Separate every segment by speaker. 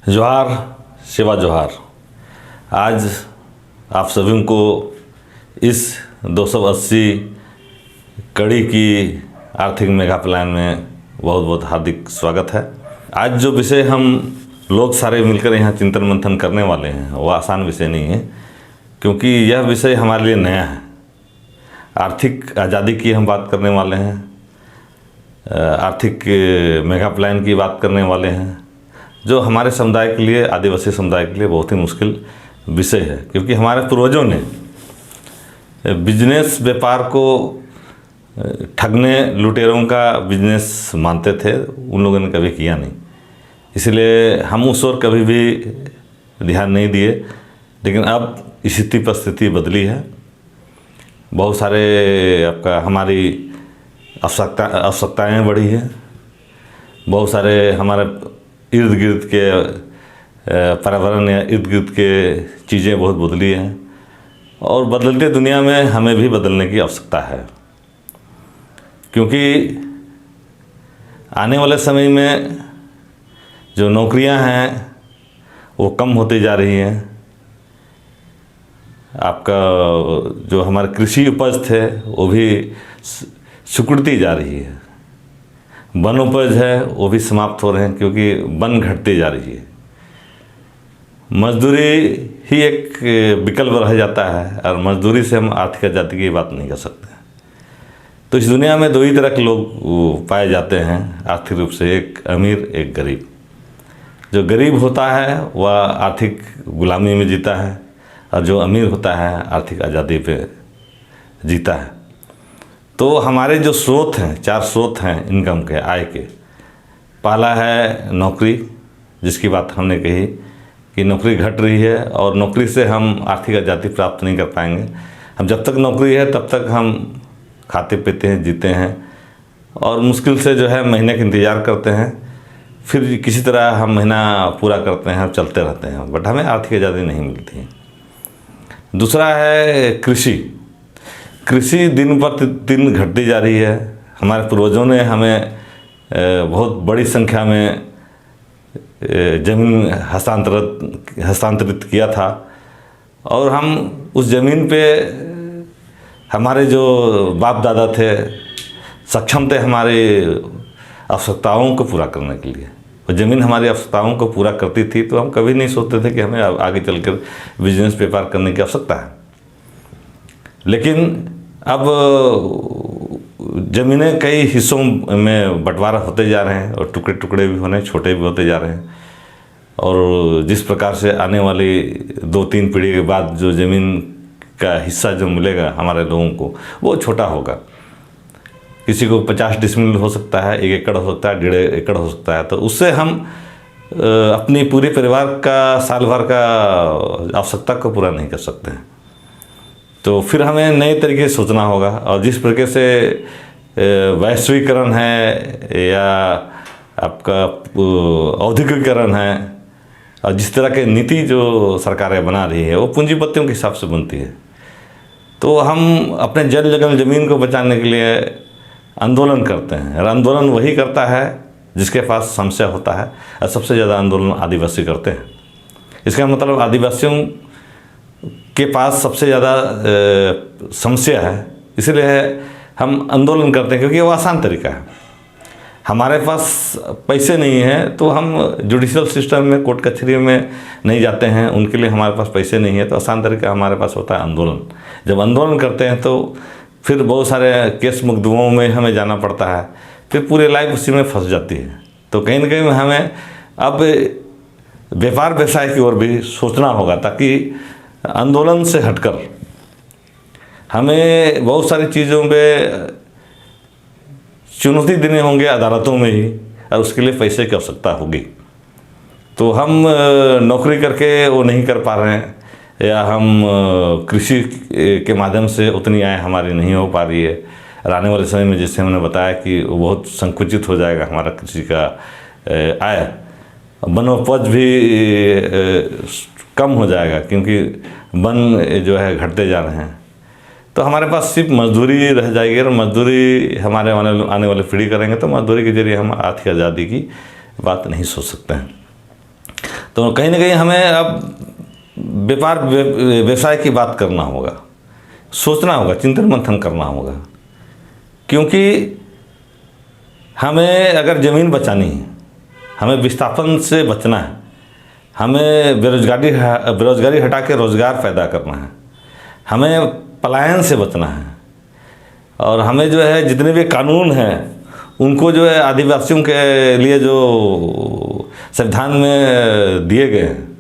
Speaker 1: जोहार शिवा जोहार। आज आप सभी को इस 280 कड़ी की आर्थिक मेगा प्लान में बहुत बहुत हार्दिक स्वागत है। आज जो विषय हम लोग सारे मिलकर यहाँ चिंतन मंथन करने वाले हैं वो आसान विषय नहीं है, क्योंकि यह विषय हमारे लिए नया है। आर्थिक आज़ादी की हम बात करने वाले हैं, आर्थिक मेगा प्लान की बात करने वाले हैं, जो हमारे समुदाय के लिए, आदिवासी समुदाय के लिए बहुत ही मुश्किल विषय है। क्योंकि हमारे पूर्वजों ने बिजनेस व्यापार को ठगने लुटेरों का बिजनेस मानते थे, उन लोगों ने कभी किया नहीं, इसलिए हम उस ओर कभी भी ध्यान नहीं दिए। लेकिन अब स्थिति परिस्थिति बदली है, बहुत सारे हमारी आवश्यकताएँ बढ़ी हैं, बहुत सारे हमारे इर्द गिर्द के पर्यावरण या इर्द गिर्द के चीज़ें बहुत बदली हैं, और बदलते दुनिया में हमें भी बदलने की आवश्यकता है। क्योंकि आने वाले समय में जो नौकरियां हैं वो कम होती जा रही हैं। आपका जो हमारे कृषि उपज थे वो भी सिकुड़ती जा रही है, वन उपज है वो भी समाप्त हो रहे हैं, क्योंकि वन घटती जा रही है। मजदूरी ही एक विकल्प रह जाता है, और मजदूरी से हम आर्थिक आज़ादी की बात नहीं कर सकते। तो इस दुनिया में दो ही तरह के लोग पाए जाते हैं आर्थिक रूप से, एक अमीर एक गरीब। जो गरीब होता है वह आर्थिक गुलामी में जीता है, और जो अमीर होता है आर्थिक आज़ादी पे जीता है। तो हमारे जो स्रोत हैं, 4 स्रोत हैं इनकम के, आय के। पहला है नौकरी, जिसकी बात हमने कही कि नौकरी घट रही है, और नौकरी से हम आर्थिक आज़ादी प्राप्त नहीं कर पाएंगे। हम जब तक नौकरी है तब तक हम खाते पीते हैं, जीते हैं, और मुश्किल से जो है महीने का इंतज़ार करते हैं, फिर किसी तरह हम महीना पूरा करते हैं, चलते रहते हैं, बट हमें आर्थिक आज़ादी नहीं मिलती है। दूसरा है कृषि। कृषि दिन पर दिन घटती जा रही है। हमारे पूर्वजों ने हमें बहुत बड़ी संख्या में ज़मीन हस्तांतरित किया था, और हम उस ज़मीन पे हमारे जो बाप दादा थे सक्षम थे हमारी आवश्यकताओं को पूरा करने के लिए। वो ज़मीन हमारी आवश्यकताओं को पूरा करती थी, तो हम कभी नहीं सोचते थे कि हमें आगे चलकर बिजनेस व्यापार करने की आवश्यकता है। लेकिन अब ज़मीनें कई हिस्सों में बंटवारा होते जा रहे हैं, और टुकड़े टुकड़े भी होने, छोटे भी होते जा रहे हैं। और जिस प्रकार से आने वाली 2-3 पीढ़ी के बाद जो ज़मीन का हिस्सा जो मिलेगा हमारे लोगों को, वो छोटा होगा। किसी को 50 डिसमिल हो सकता है, 1 एकड़ हो सकता है, 1.5 एकड़ हो सकता है। तो उससे हम अपनी पूरे परिवार का साल भर का आवश्यकता को पूरा नहीं कर सकते हैं। तो फिर हमें नए तरीके से सोचना होगा, और जिस प्रकार से वैश्वीकरण है या आपका औद्योगिकीकरण है, और जिस तरह की नीति जो सरकारें बना रही है वो पूंजीपतियों के हिसाब से बनती है। तो हम अपने जल जंगल ज़मीन को बचाने के लिए आंदोलन करते हैं, और आंदोलन वही करता है जिसके पास समस्या होता है, और सबसे ज़्यादा आंदोलन आदिवासी करते हैं। इसका मतलब आदिवासियों के पास सबसे ज़्यादा समस्या है, इसलिए हम आंदोलन करते हैं, क्योंकि वो आसान तरीका है। हमारे पास पैसे नहीं हैं तो हम जुडिशल सिस्टम में, कोर्ट कचहरी में नहीं जाते हैं, उनके लिए हमारे पास पैसे नहीं है। तो आसान तरीका हमारे पास होता है आंदोलन। जब आंदोलन करते हैं तो फिर बहुत सारे केस मुकदमों में हमें जाना पड़ता है, फिर पूरी लाइफ उसी में फंस जाती है। तो कहीं ना कहीं हमें अब व्यापार व्यवसाय की ओर भी सोचना होगा, ताकि आंदोलन से हटकर हमें बहुत सारी चीज़ों पे चुनौती देने होंगे अदालतों में ही, और उसके लिए पैसे की आवश्यकता होगी। तो हम नौकरी करके वो नहीं कर पा रहे हैं, या हम कृषि के माध्यम से उतनी आय हमारी नहीं हो पा रही है। और आने वाले समय में जैसे हमने बताया कि वो बहुत संकुचित हो जाएगा हमारा कृषि का आय, वनोपज भी कम हो जाएगा, क्योंकि वन जो है घटते जा रहे हैं। तो हमारे पास सिर्फ मजदूरी रह जाएगी, और मजदूरी हमारे आने वाले पीढ़ी करेंगे, तो मजदूरी के जरिए हम आर्थिक आज़ादी की बात नहीं सोच सकते हैं। तो कहीं ना कहीं हमें अब व्यापार व्यवसाय की बात करना होगा, सोचना होगा, चिंतन मंथन करना होगा, क्योंकि हमें अगर ज़मीन बचानी है, हमें विस्थापन से बचना है, हमें बेरोजगारी हटा के रोज़गार पैदा करना है, हमें पलायन से बचना है, और हमें जो है जितने भी कानून हैं उनको जो है आदिवासियों के लिए जो संविधान में दिए गए हैं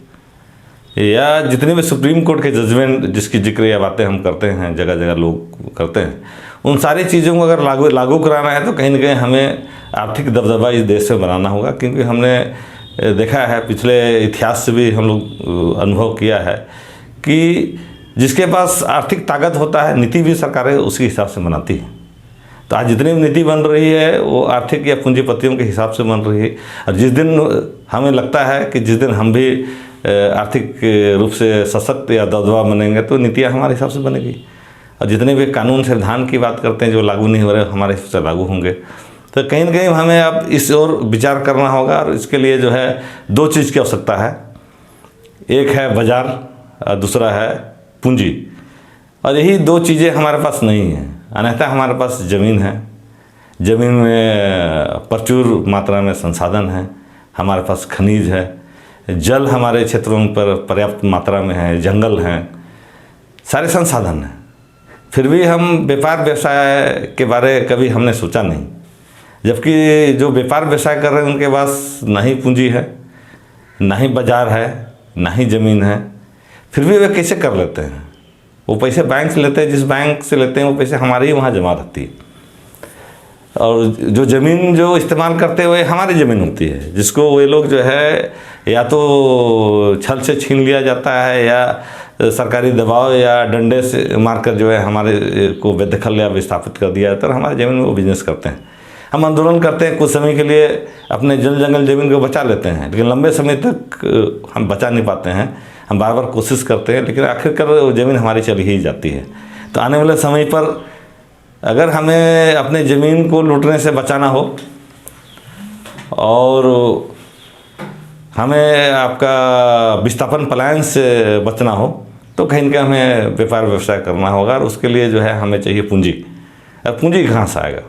Speaker 1: या जितने भी सुप्रीम कोर्ट के जजमेंट जिसकी जिक्र या बातें हम करते हैं, जगह जगह लोग करते हैं, उन सारी चीज़ों को अगर लागू कराना है तो कहीं ना कहीं हमें आर्थिक दबदबा इस देश में बनाना होगा। क्योंकि हमने देखा है, पिछले इतिहास से भी हम लोग अनुभव किया है कि जिसके पास आर्थिक ताकत होता है, नीति भी सरकारें उसी हिसाब से बनाती हैं। तो आज जितनी भी नीति बन रही है वो आर्थिक या पूंजीपतियों के हिसाब से बन रही है, और जिस दिन हमें लगता है कि जिस दिन हम भी आर्थिक रूप से सशक्त या दबदबा बनेंगे तो नीतियाँ हमारे हिसाब से बनेगी, और जितने भी कानून संविधान की बात करते हैं जो लागू नहीं हो रहे हमारे हिसाब से लागू होंगे। तो कहीं ना कहीं हमें अब इस ओर विचार करना होगा, और इसके लिए जो है दो चीज़ की आवश्यकता है, एक है बाजार और दूसरा है पूंजी, और यही दो चीज़ें हमारे पास नहीं हैं। अन्यथा हमारे पास ज़मीन है, ज़मीन में प्रचुर मात्रा में संसाधन है, हमारे पास खनिज है, जल हमारे क्षेत्रों पर पर्याप्त मात्रा में है, जंगल हैं, सारे संसाधन हैं, फिर भी हम व्यापार व्यवसाय के बारे कभी हमने सोचा नहीं। जबकि जो व्यापार व्यवसाय कर रहे हैं उनके पास ना ही पूंजी है, ना ही बाजार है, ना ही ज़मीन है, फिर भी वे कैसे कर लेते हैं? वो पैसे बैंक से लेते हैं, जिस बैंक से लेते हैं वो पैसे हमारे ही वहाँ जमा रहती है, और जो ज़मीन जो इस्तेमाल करते हुए हमारी ज़मीन होती है, जिसको वे लोग जो है या तो छल से छीन लिया जाता है या सरकारी दबाव या डंडे से मारकर जो है हमारे को बेदखल या विस्थापित कर दिया जाता है, और हमारी ज़मीन में वो बिजनेस करते हैं। हम आंदोलन करते हैं, कुछ समय के लिए अपने जंगल ज़मीन को बचा लेते हैं, लेकिन लंबे समय तक हम बचा नहीं पाते हैं। हम बार बार कोशिश करते हैं, लेकिन आखिरकार वो ज़मीन हमारी चली ही जाती है। तो आने वाले समय पर अगर हमें अपने ज़मीन को लूटने से बचाना हो और हमें आपका विस्थापन पलायन से बचना हो, तो कहीं ना कहीं हमें व्यापार व्यवसाय करना होगा, और उसके लिए जो है हमें चाहिए पूंजी। अब पूंजी कहाँ से आएगा?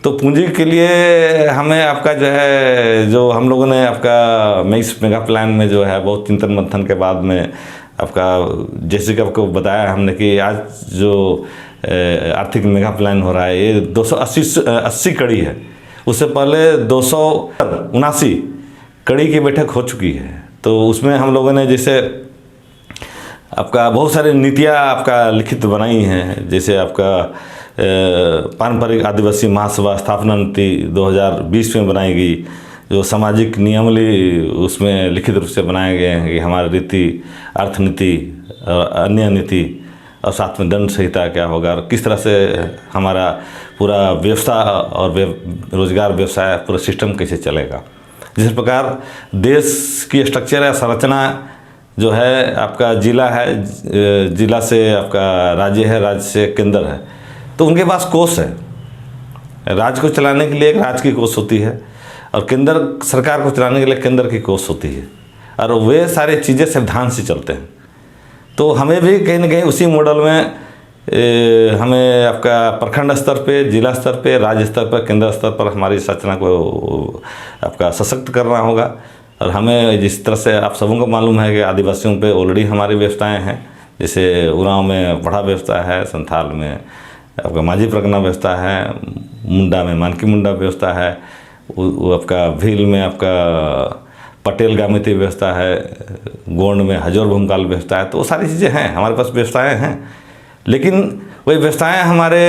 Speaker 1: तो पूंजी के लिए हमें आपका जो है, जो हम लोगों ने आपका इस मेगा प्लान में जो है बहुत चिंतन मंथन के बाद में आपका, जैसे कि आपको बताया हमने कि आज जो आर्थिक मेगा प्लान हो रहा है ये 280 कड़ी है। उससे पहले 279 कड़ी की बैठक हो चुकी है। तो उसमें हम लोगों ने जैसे आपका बहुत सारी नीतियाँ आपका लिखित बनाई हैं, जैसे आपका पारंपरिक आदिवासी महासभा स्थापना नीति 2020 में बनाई गई, जो सामाजिक नियमावली उसमें लिखित रूप से बनाए गए हैं कि हमारी रीति, अर्थनीति, अन्य नीति और साथ में दंड संहिता क्या होगा, और किस तरह से हमारा पूरा व्यवस्था और रोजगार व्यवसाय पूरा सिस्टम कैसे चलेगा। जिस प्रकार देश की स्ट्रक्चर या संरचना जो है, आपका जिला है, जिला से आपका राज्य है, राज्य से केंद्र है, तो उनके पास कोष है। राज्य को चलाने के लिए एक राज्य की कोष होती है, और केंद्र सरकार को चलाने के लिए केंद्र की कोष होती है, और वे सारी चीज़ें संविधान से चलते हैं। तो हमें भी कहीं ना कहीं उसी मॉडल में हमें आपका प्रखंड स्तर पे, जिला स्तर पे, राज्य स्तर पर, केंद्र स्तर पर हमारी संरचना को आपका सशक्त करना होगा। और हमें जिस तरह से आप सबों को मालूम है कि आदिवासियों पे ऑलरेडी हमारी व्यवस्थाएं हैं, जैसे उरांव में पढ़ा व्यवस्था है, संथाल में आपका माझी परगना व्यवस्था है, मुंडा में मानकी मुंडा व्यवस्था है, वो आपका भील में आपका पटेल गामिती व्यवस्था है, गोंड में हजोर भूमकाल व्यवस्था है। तो वो सारी चीज़ें हैं, हमारे पास व्यवस्थाएं हैं, लेकिन वही व्यवस्थाएं हमारे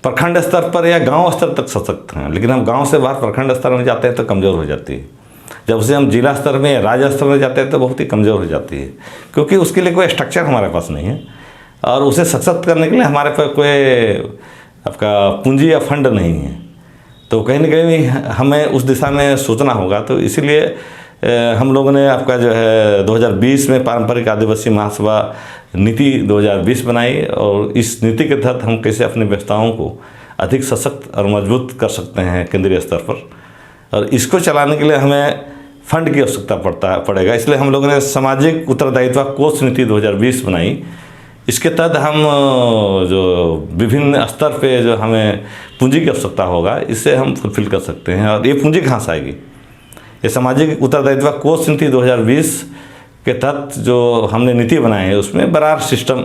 Speaker 1: प्रखंड स्तर पर या गांव स्तर तक सशक्त हैं, लेकिन हम गांव से बाहर प्रखंड स्तर में जाते हैं तो कमज़ोर हो जाती है। जब से हम जिला स्तर में, राज्य स्तर में जाते हैं तो बहुत ही कमज़ोर हो जाती है, क्योंकि उसके लिए कोई स्ट्रक्चर हमारे पास नहीं है, और उसे सशक्त करने के लिए हमारे पास कोई आपका पूंजी या फंड नहीं है। तो कहीं ना कहीं हमें उस दिशा में सोचना होगा। तो इसीलिए हम लोगों ने आपका जो है 2020 में पारंपरिक आदिवासी महासभा नीति 2020 बनाई, और इस नीति के तहत हम कैसे अपनी व्यवस्थाओं को अधिक सशक्त और मजबूत कर सकते हैं केंद्रीय स्तर पर, और इसको चलाने के लिए हमें फंड की आवश्यकता पड़ेगा। इसलिए हम लोगों ने सामाजिक उत्तरदायित्व कोष नीति 2020 बनाई। इसके तहत हम जो विभिन्न स्तर पे जो हमें पूंजी की आवश्यकता होगा, इससे हम फुलफिल कर सकते हैं। और ये पूंजी कहाँ से आएगी? ये सामाजिक उत्तरदायित्व कोष नीति 2020 के तहत जो हमने नीति बनाई है, उसमें बरार सिस्टम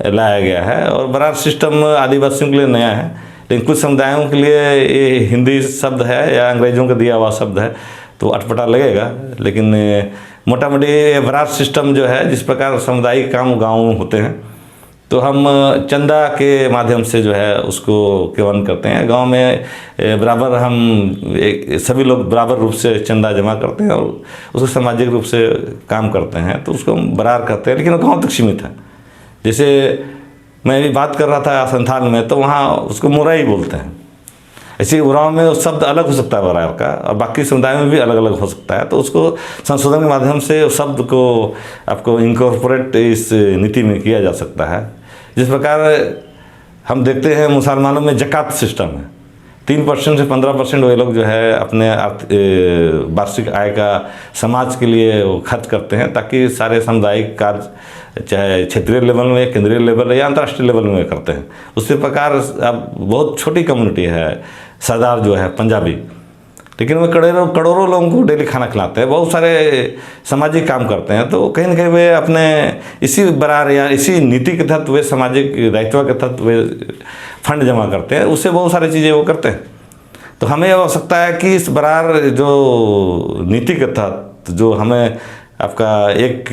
Speaker 1: लाया गया है। और बरार सिस्टम आदिवासियों के लिए नया है, लेकिन कुछ समुदायों के लिए ये हिंदी शब्द है या अंग्रेजों का दिया हुआ शब्द है, तो अटपटा लगेगा। लेकिन मोटा मोटी बरार सिस्टम जो है, जिस प्रकार सामुदायिक काम गाँव में होते हैं, तो हम चंदा के माध्यम से जो है उसको क्रियान्वयन करते हैं। गांव में बराबर हम सभी लोग बराबर रूप से चंदा जमा करते हैं और उसको सामाजिक रूप से काम करते हैं, तो उसको हम बरार करते हैं। लेकिन वो गाँव तक सीमित है। जैसे मैं भी बात कर रहा था संथाल में, तो वहाँ उसको मुराई बोलते हैं। ऐसे उराव में उस शब्द अलग हो सकता है बरार का, और बाकी समुदाय में भी अलग अलग हो सकता है। तो उसको संशोधन के माध्यम से उस शब्द को आपको इनकॉर्पोरेट इस नीति में किया जा सकता है। जिस प्रकार हम देखते हैं मुसलमानों में ज़कात सिस्टम है, 3% से 15% वे लोग जो है अपने वार्षिक आय का समाज के लिए वो खर्च करते हैं, ताकि सारे सामुदायिक कार्य चाहे क्षेत्रीय लेवल में, केंद्रीय लेवल या अंतर्राष्ट्रीय लेवल में करते हैं। उसी प्रकार अब बहुत छोटी कम्युनिटी है सरदार जो है पंजाबी, लेकिन वे करोड़ों लोगों को डेली खाना खिलाते हैं, बहुत सारे सामाजिक काम करते हैं। तो कहीं ना कहीं वे अपने इसी बरार या इसी नीति के तहत वे सामाजिक दायित्व के तहत वे फंड जमा करते हैं, उससे बहुत सारी चीज़ें वो करते हैं। तो हमें आवश्यकता है कि इस बरार जो नीति के तहत जो हमें आपका एक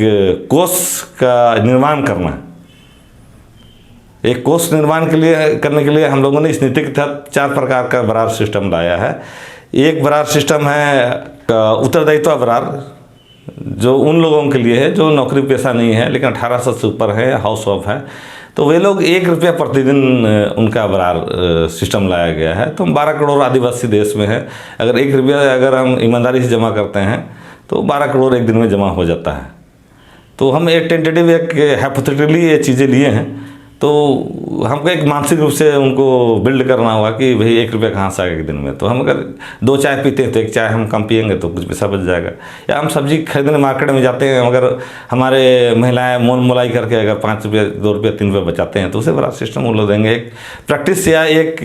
Speaker 1: कोष का निर्माण करना है, एक कोष निर्माण करने के लिए हम लोगों ने इस नीति के तहत 4 प्रकार का बरार सिस्टम लाया है। एक बरार सिस्टम है उत्तरदायित्व बरार, जो उन लोगों के लिए है जो नौकरी पेशा नहीं है लेकिन 18 साल से ऊपर है, हाउस वाइफ है, तो वे लोग 1 रुपया प्रतिदिन उनका बरार सिस्टम लाया गया है। तो हम 12 करोड़ आदिवासी देश में है, अगर 1 रुपया अगर हम ईमानदारी से जमा करते हैं तो 12 करोड़ एक दिन में जमा हो जाता है। तो हम एक टेंटेटिव एक हाइपोथेटिकली ये चीज़ें लिए हैं, तो हमको एक मानसिक रूप से उनको बिल्ड करना होगा कि भाई 1 रुपया कहाँ से आएगा एक दिन में। तो हम अगर 2 चाय पीते हैं तो 1 चाय हम कम पियेंगे तो कुछ पैसा बच जाएगा। या हम सब्जी खरीदने मार्केट में जाते हैं, अगर हमारे महिलाएं मोल मोलाई करके अगर 5 रुपया 2 रुपया 3 रुपया बचाते हैं तो उसे बड़ा सिस्टम वो लोग देंगे। एक प्रैक्टिस या एक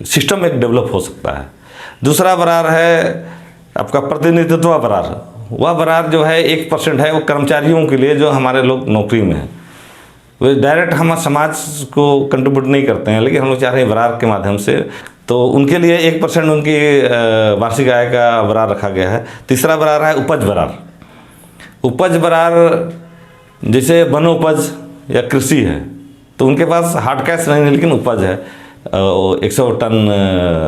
Speaker 1: सिस्टम एक डेवलप हो सकता है। दूसरा बरार है आपका प्रतिनिधित्व बरार। वह बरार जो है 1% है, वो कर्मचारियों के लिए जो हमारे लोग नौकरी में हैं, वे डायरेक्ट हम समाज को कंट्रीब्यूट नहीं करते हैं, लेकिन हम लोग चाह रहे हैं बरार के माध्यम से, तो उनके लिए 1% उनकी वार्षिक आय का बरार रखा गया है। तीसरा बरार है उपज बरार। उपज बरार जैसे वनोपज या कृषि है, तो उनके पास हार्ड कैश नहीं है लेकिन उपज है, 100 टन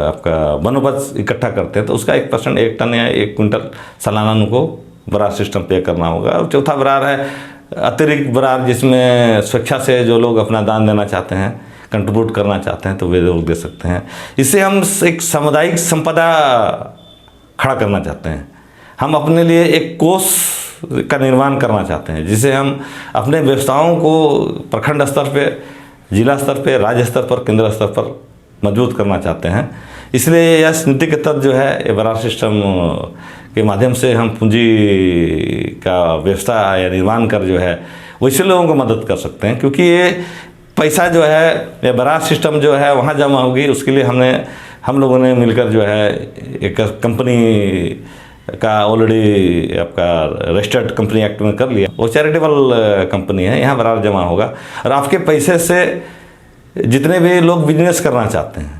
Speaker 1: आपका वनोपज इकट्ठा करते हैं, तो उसका 1% 1 टन या 1 क्विंटल सालाना उनको बरार सिस्टम पे करना होगा। और चौथा बरार है अतिरिक्त बरार, जिसमें स्वेच्छा से जो लोग अपना दान देना चाहते हैं, कंट्रीब्यूट करना चाहते हैं, तो वे लोग दे सकते हैं। इससे हम एक सामुदायिक संपदा खड़ा करना चाहते हैं। हम अपने लिए एक कोष का निर्माण करना चाहते हैं, जिसे हम अपने व्यवसायों को प्रखंड स्तर पे, जिला स्तर पे, राज्य स्तर पर, केंद्र स्तर पर मजबूत करना चाहते हैं। इसलिए यह नीति के तहत जो है ये बरार सिस्टम के माध्यम से हम पूंजी का व्यवस्था या निर्माण कर जो है वैसे लोगों को मदद कर सकते हैं, क्योंकि ये पैसा जो है ये बरार सिस्टम जो है वहाँ जमा होगी। उसके लिए हम लोगों ने मिलकर जो है एक कंपनी का ऑलरेडी आपका रजिस्टर्ड कंपनी एक्ट में कर लिया। वो चैरिटेबल कंपनी है, यहाँ बरार जमा होगा और आपके पैसे से जितने भी लोग बिजनेस करना चाहते हैं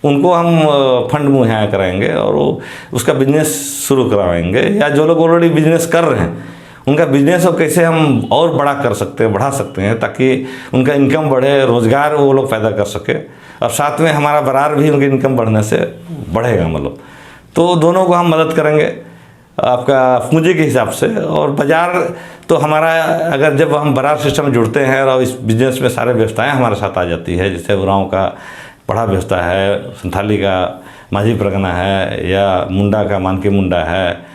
Speaker 1: उनको हम फंड मुहैया कराएंगे और वो उसका बिजनेस शुरू करवाएंगे। या जो लोग ऑलरेडी बिजनेस कर रहे हैं उनका बिजनेस को कैसे हम और बड़ा कर सकते हैं, बढ़ा सकते हैं, ताकि उनका इनकम बढ़े, रोज़गार वो लोग पैदा कर सके और साथ में हमारा बरार भी उनकी इनकम बढ़ने से बढ़ेगा। मतलब तो दोनों को हम मदद करेंगे आपका पूंजी के हिसाब से। और बाज़ार तो हमारा अगर जब हम बरार सिस्टम में जुड़ते हैं और इस बिजनेस में सारे व्यवस्थाएं हमारे साथ आ जाती है, जैसे उरांव का बड़ा व्यवस्था है, संथाली का माझी परगना है, या मुंडा का मानकी मुंडा है,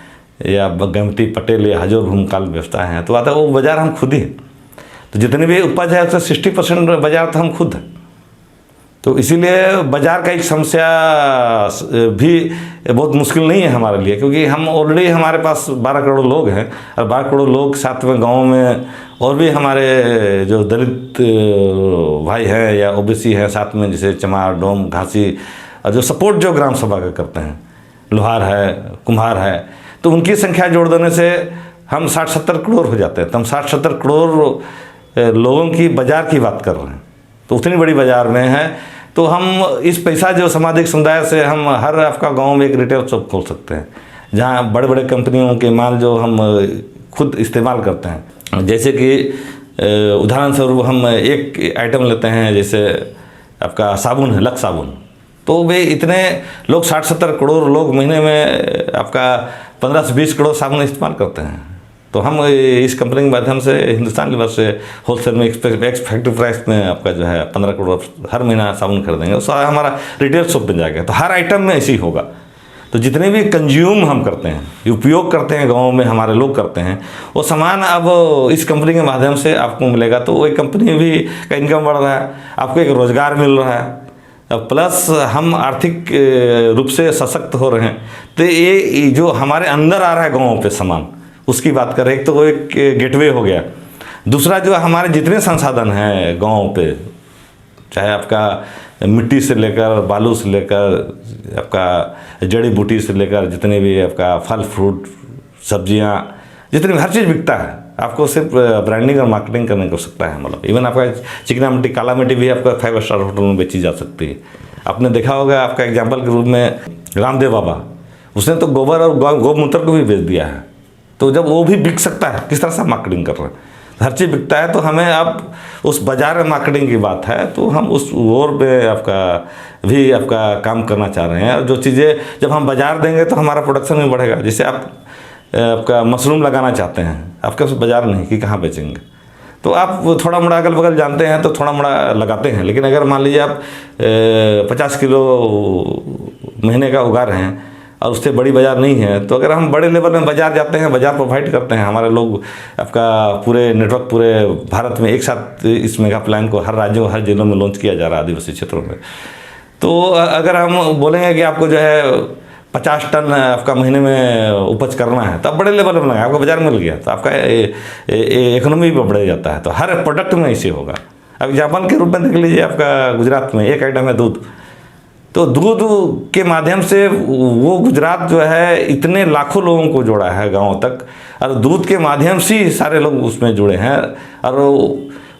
Speaker 1: या गमती पटेल या हजोर भूमकाल व्यवस्था है, तो आता है वो बाज़ार हम खुद ही। तो जितनी भी उपज है उससे 60% बाज़ार तो हम खुद हैं। तो इसीलिए बाज़ार का एक समस्या भी बहुत मुश्किल नहीं है हमारे लिए, क्योंकि हम ऑलरेडी हमारे पास 12 करोड़ लोग हैं, और 12 करोड़ लोग साथ में गाँव में और भी हमारे जो दलित भाई हैं या ओबीसी हैं साथ में, जैसे चमार, डोम, घासी, और जो सपोर्ट जो ग्राम सभा का करते हैं, लोहार है, कुम्हार है, तो उनकी संख्या जोड़ देने से हम 60-70 करोड़ हो जाते हैं। तो हम 60-70 करोड़ लोगों की बाज़ार की बात कर रहे हैं, तो उतनी बड़ी बाज़ार में है। तो हम इस पैसा जो सामाजिक समुदाय से हम हर आपका गांव में एक रिटेल शॉप खोल सकते हैं, जहां बड़े बड़े कंपनियों के माल जो हम खुद इस्तेमाल करते हैं। जैसे कि उदाहरण स्वरूप हम एक आइटम लेते हैं, जैसे आपका साबुन है, लक्स साबुन, तो वे इतने लोग 60-70 करोड़ लोग महीने में आपका 15 से 20 करोड़ साबुन इस्तेमाल करते हैं। तो हम इस कंपनी के माध्यम से हिंदुस्तान लेवल से होलसेल में एक्स फैक्ट्री प्राइस में आपका जो है 15 करोड़ हर महीना साबुन खरीदेंगे, वो सारा हमारा रिटेल शॉप बन जाएगा। तो हर आइटम में ऐसे ही होगा। तो जितने भी कंज्यूम हम करते हैं, उपयोग करते हैं, गाँव में हमारे लोग करते हैं, वो सामान अब इस कंपनी के माध्यम से आपको मिलेगा। तो वो एक कंपनी भी का इनकम बढ़ रहा है, आपको एक रोज़गार मिल रहा है, प्लस हम आर्थिक रूप से सशक्त हो रहे हैं। तो ये जो हमारे अंदर आ रहा है गाँव पे सामान, उसकी बात करें, एक तो वो एक गेटवे हो गया। दूसरा जो हमारे जितने संसाधन हैं गाँव पे, चाहे आपका मिट्टी से लेकर, बालू से लेकर, आपका जड़ी बूटी से लेकर, जितने भी आपका फल फ्रूट सब्जियां, जितनी भी हर चीज़ बिकता है। आपको सिर्फ ब्रांडिंग और मार्केटिंग करने की आवश्यकता है। मतलब इवन आपका चिकना मिट्टी, काला मिट्टी भी आपका 5 स्टार होटल में बेची जा सकती है। आपने देखा होगा, आपका एग्जाम्पल के रूप में रामदेव बाबा, उसने तो गोबर और गौमूत्र को भी बेच दिया है। तो जब वो भी बिक सकता है, किस तरह से मार्केटिंग कर रहे हैं, हर चीज़ बिकता है। तो हमें अब उस बाजार में मार्केटिंग की बात है, तो हम उस ओर पे आपका भी आपका काम करना चाह रहे हैं। और जो चीज़ें जब हम बाजार देंगे तो हमारा प्रोडक्शन भी बढ़ेगा। जैसे आपका मशरूम लगाना चाहते हैं, आपके पास बाजार नहीं कि कहाँ बेचेंगे, तो आप थोड़ा मोड़ा अगल बगल जानते हैं तो थोड़ा मोड़ा लगाते हैं। लेकिन अगर मान लीजिए आप 50 किलो महीने का उगा रहे हैं और उससे बड़ी बाज़ार नहीं है, तो अगर हम बड़े लेवल में बाज़ार जाते हैं, बाज़ार प्रोवाइड करते हैं, हमारे लोग आपका पूरे नेटवर्क पूरे भारत में एक साथ इस मेगा प्लान को हर राज्यों, हर जिलों में लॉन्च किया जा रहा है आदिवासी क्षेत्रों में। तो अगर हम बोलेंगे कि आपको जो है 50 टन आपका महीने में उपज करना है, तो आप बड़े लेवल में लगाए, आपको बाजार मिल गया, तो आपका इकोनॉमी भी बढ़ जाता है। तो हर प्रोडक्ट में ऐसे होगा। अब एग्जाम्पल के रूप में देख लीजिए, आपका गुजरात में एक आइटम है दूध। तो दूध के माध्यम से वो गुजरात जो है इतने लाखों लोगों को जोड़ा है गाँव तक, और दूध के माध्यम से ही सारे लोग उसमें जुड़े हैं, और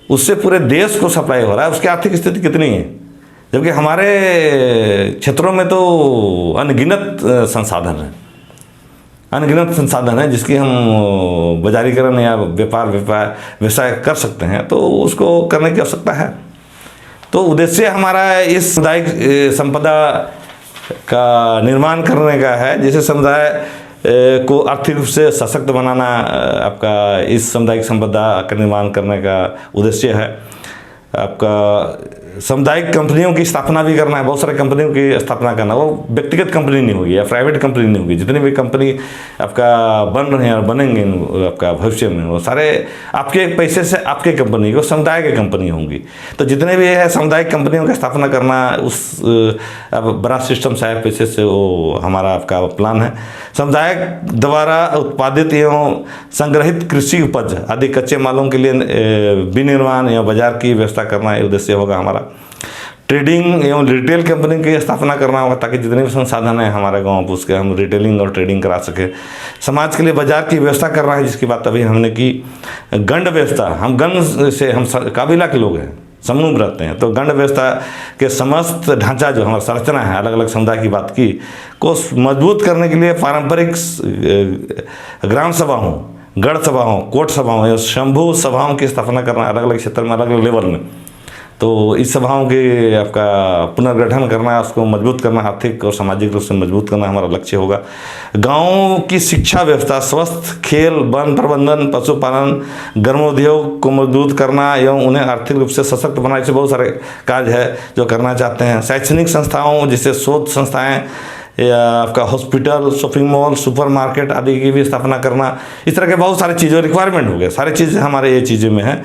Speaker 1: उससे पूरे देश को सप्लाई हो रहा है। उसकी आर्थिक स्थिति कितनी है, जबकि हमारे क्षेत्रों में तो अनगिनत संसाधन है, अनगिनत संसाधन है जिसकी हम बाजारीकरण या व्यवसाय कर सकते हैं। तो उसको करने की आवश्यकता है। तो उद्देश्य हमारा इस सामुदायिक संपदा का निर्माण करने का है, जिसे समुदाय को आर्थिक रूप से सशक्त बनाना आपका इस सामुदायिक संपदा का निर्माण करने का उद्देश्य है। आपका सामुदायिक कंपनियों की स्थापना भी करना है, बहुत सारे कंपनियों की स्थापना करना। वो व्यक्तिगत कंपनी नहीं होगी या प्राइवेट कंपनी नहीं होगी। जितनी भी कंपनी आपका बन रहे हैं और बनेंगे आपका भविष्य में, वो सारे आपके पैसे से आपके कंपनी, वो समुदाय की कंपनी होंगी। तो जितने भी है सामुदायिक कंपनियों की स्थापना करना, उस बड़ा सिस्टम साहब पैसे से वो हमारा आपका प्लान है। समुदाय द्वारा उत्पादित एवं संग्रहित कृषि उपज आदि कच्चे मालों के लिए विनिर्माण एवं बाजार की व्यवस्था करना ये उद्देश्य होगा हमारा। ट्रेडिंग एवं रिटेल कंपनी की स्थापना करना होगा, ताकि जितने भी संसाधन हैं हमारे गाँव में उसके हम रिटेलिंग और ट्रेडिंग करा सके। समाज के लिए बाजार की व्यवस्था करना है, जिसकी बात अभी हमने की। गंड व्यवस्था, हम गण से हम काबिला के लोग हैं, समूह में रहते हैं, तो गंड व्यवस्था के समस्त ढांचा जो हमारा संरचना है, अलग अलग समुदाय की बात की, को मजबूत करने के लिए पारंपरिक ग्राम सभाओं, गढ़ सभाओं, कोट सभाओं या शंभू सभाओं की स्थापना करना, अलग अलग क्षेत्र में, अलग अलग लेवल में। तो इस सभाओं के आपका पुनर्गठन करना, उसको मजबूत करना, आर्थिक और सामाजिक रूप से मजबूत करना हमारा लक्ष्य होगा। गाँव की शिक्षा व्यवस्था, स्वस्थ खेल, वन प्रबंधन, पशुपालन, ग्रामोद्योग को मजबूत करना एवं उन्हें आर्थिक रूप से सशक्त बनाने से बहुत सारे कार्य है जो करना चाहते हैं। शैक्षणिक संस्थाओं जैसे शोध संस्थाएँ या आपका hospital, shopping mall, super market आदि की भी स्थापना करना, इस तरह के बहुत सारी चीज़ें रिक्वायरमेंट हो गए, सारी चीज़ें हमारे ये चीज़ों में है।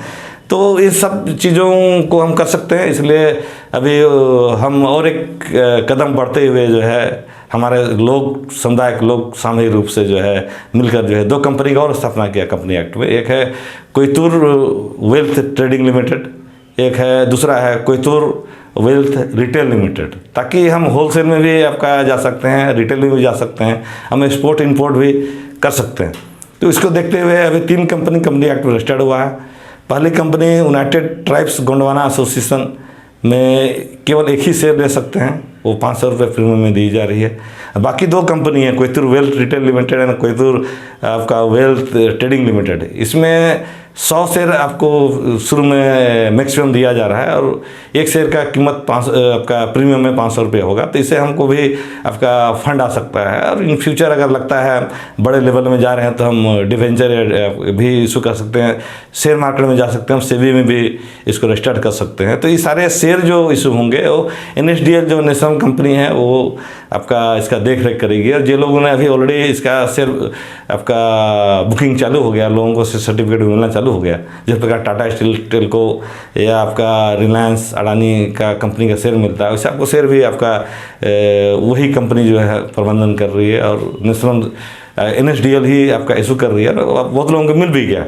Speaker 1: तो ये सब चीज़ों को हम कर सकते हैं। इसलिए अभी हम और एक कदम बढ़ते हुए जो है हमारे लोग समुदाय के लोग सामूहिक रूप से जो है मिलकर जो है 2 कंपनी का और स्थापना किया कंपनी एक्ट में। एक है कोयतूर वेल्थ ट्रेडिंग लिमिटेड, एक है दूसरा है कोयतूर वेल्थ रिटेल लिमिटेड, ताकि हम होलसेल में भी आपका जा सकते हैं, रिटेल में भी जा सकते हैं, हम एक्सपोर्ट इंपोर्ट भी कर सकते हैं। तो इसको देखते हुए अभी 3 कंपनी एक्ट में रजिस्टर्ड हुआ है। पहली company United tribes Gondwana association में केवल एक ही शेयर ले सकते हैं, वो 500 रुपये प्रीमियम में दी जा रही है। बाकी 2 कंपनी है Koitur wealth retail limited and Koitur आपका वेल्थ ट्रेडिंग लिमिटेड। इसमें 100 शेयर आपको शुरू में मैक्सिमम दिया जा रहा है और एक शेयर का कीमत आपका प्रीमियम में 500 रुपये होगा। तो इससे हमको भी आपका फंड आ सकता है और इन फ्यूचर अगर लगता है बड़े लेवल में जा रहे हैं तो हम डिवेंचर भी इशू कर सकते हैं, शेयर मार्केट में जा सकते हैं, हम सेबी में भी इसको रजिस्टर्ड कर सकते हैं। तो ये सारे शेयर जो इशू होंगे वो NSDL जो नेशनल कंपनी है वो आपका इसका देख रेख करेगी। और जो लोगों ने अभी ऑलरेडी इसका शेयर आपका बुकिंग चालू हो गया, लोगों को सर्टिफिकेट मिलना चालू हो गया, जिस प्रकार टाटा स्टील टेल्को या आपका रिलायंस अडानी का कंपनी का शेयर मिलता है, वैसे आपको शेयर भी आपका वही कंपनी जो है प्रबंधन कर रही है और नेशनल NSDL ही आपका इशू कर रही है और बहुत लोगों को मिल भी गया।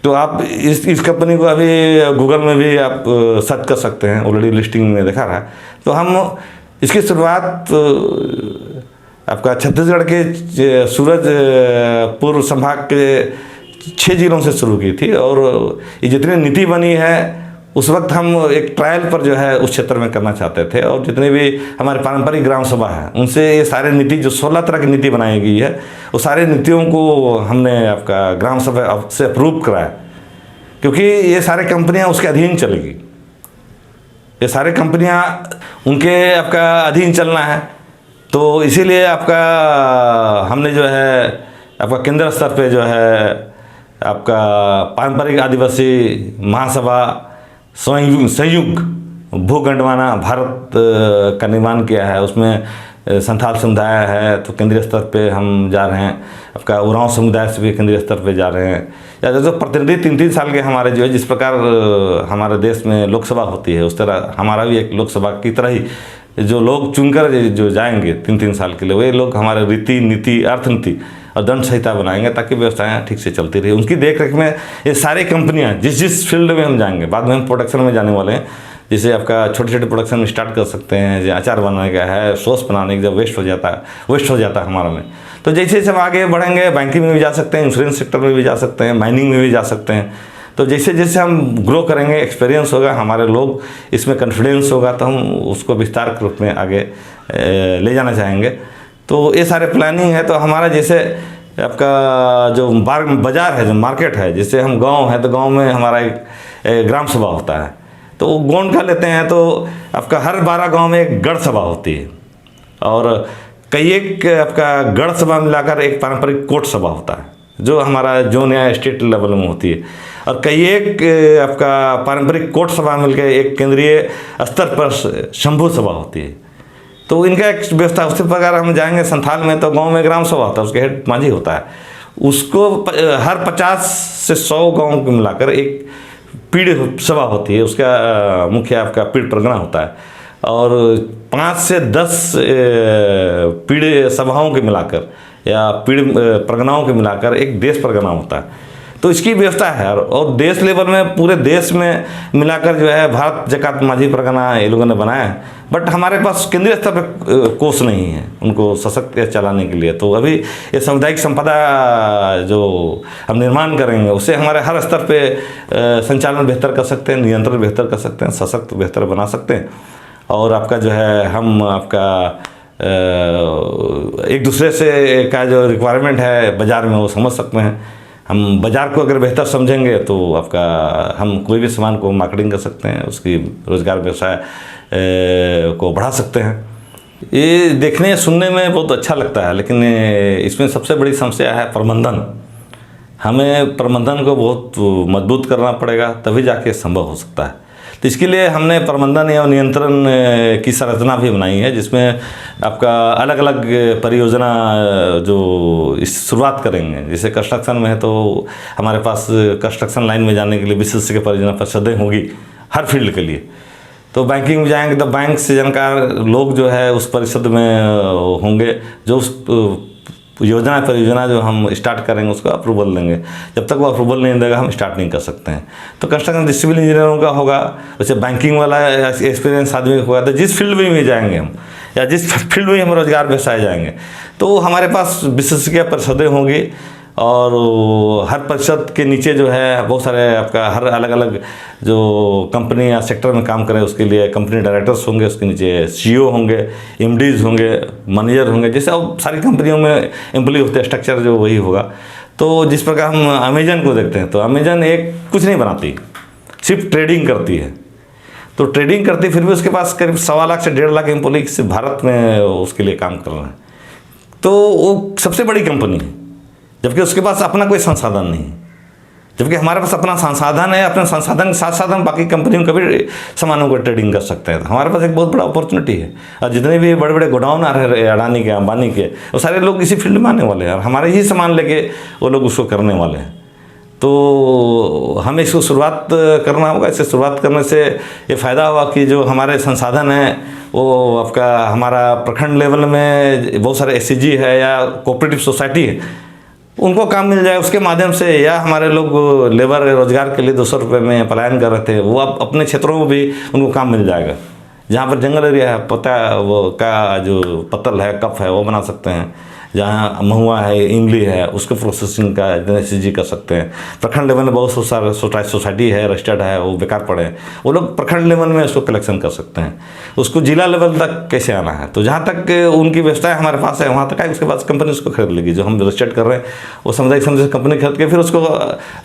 Speaker 1: तो आप इस कंपनी को अभी गूगल में भी आप सर्च कर सकते हैं, ऑलरेडी लिस्टिंग में दिखा रहा है। तो हम इसकी शुरुआत आपका छत्तीसगढ़ के सूरजपुर संभाग के 6 जिलों से शुरू की थी और ये जितनी नीति बनी है उस वक्त हम एक ट्रायल पर जो है उस क्षेत्र में करना चाहते थे और जितने भी हमारे पारंपरिक ग्राम सभा है उनसे ये सारे नीति जो 16 तरह की नीति बनाई गई है वो सारे नीतियों को हमने आपका ग्राम सभा से अप्रूव कराया, क्योंकि ये सारे कंपनियां उसके अधीन चलेगी, ये सारे कंपनियां उनके आपका अधीन चलना है। तो इसीलिए आपका हमने जो है आपका केंद्र स्तर पे जो है आपका पारंपरिक आदिवासी महासभा संयुक्त भू गंडवाना भारत का निर्माण किया है। उसमें संथाल समुदाय है तो केंद्रीय स्तर पे हम जा रहे हैं, आपका उरांव समुदाय से भी केंद्रीय स्तर पे जा रहे हैं। या जो प्रतिनिधि 3-3 साल के हमारे जो है, जिस प्रकार हमारे देश में लोकसभा होती है उस तरह हमारा भी एक लोकसभा की तरह ही जो लोग चुनकर जो जाएंगे 3-3 साल के लिए, वे लोग हमारे रीति नीति अर्थनीति और दंड संहिता बनाएंगे ताकि व्यवस्थाएं ठीक से चलती रही। उनकी देख रेख में ये सारी कंपनियां जिस फील्ड में हम जाएंगे, बाद में हम प्रोडक्शन में जाने वाले हैं, जैसे आपका छोटे छोटे प्रोडक्शन में स्टार्ट कर सकते हैं, जैसे अचार बनाने का है, सॉस बनाने का, जब वेस्ट हो जाता है हमारा में। तो जैसे जैसे हम आगे बढ़ेंगे बैंकिंग में भी जा सकते हैं, इंश्योरेंस सेक्टर में भी जा सकते हैं, माइनिंग में भी जा सकते हैं। तो जैसे जैसे हम ग्रो करेंगे, एक्सपीरियंस होगा, हमारे लोग इसमें कॉन्फिडेंस होगा, तो हम उसको विस्तार के रूप में आगे ले जाना चाहेंगे। तो ये सारे प्लानिंग है। तो हमारा जैसे आपका जो बाजार है, जो मार्केट है, जैसे हम गांव है तो गांव में हमारा एक ग्राम सभा होता है, तो गोंड का लेते हैं तो आपका हर 12 गांव में एक गढ़ सभा होती है और कई एक आपका गढ़ सभा मिलाकर एक पारंपरिक कोट सभा होता है जो हमारा जोन या स्टेट लेवल में होती है, और कई एक आपका पारंपरिक कोट सभा मिलकर एक केंद्रीय स्तर पर शंभू सभा होती है। तो इनका एक व्यवस्था उसी प्रकार हम जाएंगे संथाल में तो गांव में ग्राम सभा होता है, उसके हेड माझी होता है, उसको हर 50 से 100 गांव को मिलाकर एक पीढ़ सभा होती है, उसका मुख्य आपका पीढ़ परगना होता है और 5 से 10 पीढ़ सभाओं के मिलाकर या पीढ़ परगनाओं के मिलाकर एक देश परगना होता है। तो इसकी व्यवस्था है और देश लेवल में पूरे देश में मिलाकर जो है भारत जकात माझी परगना ये लोगों ने बनाया है, बट हमारे पास केंद्रीय स्तर पर कोष नहीं है उनको सशक्त चलाने के लिए। तो अभी ये सामुदायिक संपदा जो हम निर्माण करेंगे उससे हमारे हर स्तर पे संचालन बेहतर कर सकते हैं, नियंत्रण बेहतर कर सकते हैं, सशक्त बेहतर बना सकते हैं और आपका जो है हम आपका एक दूसरे से का जो रिक्वायरमेंट है बाज़ार में वो समझ सकते हैं। हम बाज़ार को अगर बेहतर समझेंगे तो आपका हम कोई भी सामान को मार्केटिंग कर सकते हैं, उसकी रोज़गार व्यवसाय को बढ़ा सकते हैं। ये देखने सुनने में बहुत अच्छा लगता है, लेकिन इसमें सबसे बड़ी समस्या है प्रबंधन। हमें प्रबंधन को बहुत मजबूत करना पड़ेगा, तभी जाके संभव हो सकता है। तो इसके लिए हमने प्रबंधन या नियंत्रण की संरचना भी बनाई है, जिसमें आपका अलग अलग परियोजना जो इस शुरुआत करेंगे। जैसे कंस्ट्रक्शन में है तो हमारे पास कंस्ट्रक्शन लाइन में जाने के लिए विशेषज्ञ परियोजना परिषदें होगी हर फील्ड के लिए। तो बैंकिंग में जाएंगे तो बैंक से जानकार लोग जो है उस परिषद में होंगे, जो उस योजना परियोजना जो हम स्टार्ट करेंगे उसका अप्रूवल देंगे। जब तक वो अप्रूवल नहीं देगा हम स्टार्ट नहीं कर सकते हैं। तो कंस्ट्रक्शन सिविल इंजीनियरों का होगा, वैसे बैंकिंग वाला एक्सपीरियंस आदमी होगा। तो जिस फील्ड में भी जाएंगे हम, या जिस फील्ड में हम रोजगार व्यवसाय जाएंगे, तो हमारे पास विशेषज्ञ परिषदें होंगी, और हर परिषद के नीचे जो है बहुत सारे आपका हर अलग अलग जो कंपनी या सेक्टर में काम करें उसके लिए कंपनी डायरेक्टर्स होंगे, उसके नीचे सीईओ होंगे, एमडीज होंगे, मैनेजर होंगे। जैसे अब सारी कंपनियों में एम्प्लॉय होते हैं, स्ट्रक्चर जो वही होगा। तो जिस प्रकार हम अमेजन को देखते हैं, तो अमेजन एक कुछ नहीं बनाती, सिर्फ ट्रेडिंग करती है। तो ट्रेडिंग करती फिर भी उसके पास करीब 1.25 लाख से 1.5 लाख एम्प्लॉय भारत में उसके लिए काम कर रहे हैं। तो वो सबसे बड़ी कंपनी है, जबकि उसके पास अपना कोई संसाधन नहीं है। जबकि हमारे पास अपना संसाधन है, अपने संसाधन के साथ साथ हम बाकी कंपनियों का भी सामानों को ट्रेडिंग कर सकते हैं। हमारे पास एक बहुत बड़ा अपॉर्चुनिटी है। और जितने भी बड़े बड़े गोडाउन आ रहे हैं अडानी के, अंबानी के, वो सारे लोग इसी फील्ड में आने वाले हैं, और हमारे ही सामान लेके वो लोग उसको करने वाले हैं। तो हमें इसको शुरुआत करना होगा। इससे शुरुआत करने से ये फ़ायदा होगा कि जो हमारे संसाधन हैं वो आपका हमारा प्रखंड लेवल में बहुत सारे एससीजी है या कोऑपरेटिव सोसाइटी है, उनको काम मिल जाए उसके माध्यम से। या हमारे लोग लेबर रोजगार के लिए 200 रुपये में पलायन कर रहे थे, वो अब अपने क्षेत्रों में भी उनको काम मिल जाएगा। जहाँ पर जंगल एरिया है, पता वो का जो पत्तल है, कप है, वो बना सकते हैं। जहाँ महुआ है, इमली है, उसके प्रोसेसिंग का एससीजी कर सकते हैं। प्रखंड लेवल में बहुत सारे सोसाइटी है, रजिस्टर्ड है, वो बेकार पड़े हैं, वो लोग प्रखंड लेवल में उसको कलेक्शन कर सकते हैं। उसको जिला लेवल तक कैसे आना है, तो जहाँ तक उनकी व्यवस्था हमारे पास है वहाँ तक है। उसके बाद कंपनी उसको खरीद लेगी, जो हम रजिस्टर्ड कर रहे हैं वो सामुदायिक समूह से कंपनी खरीद के फिर उसको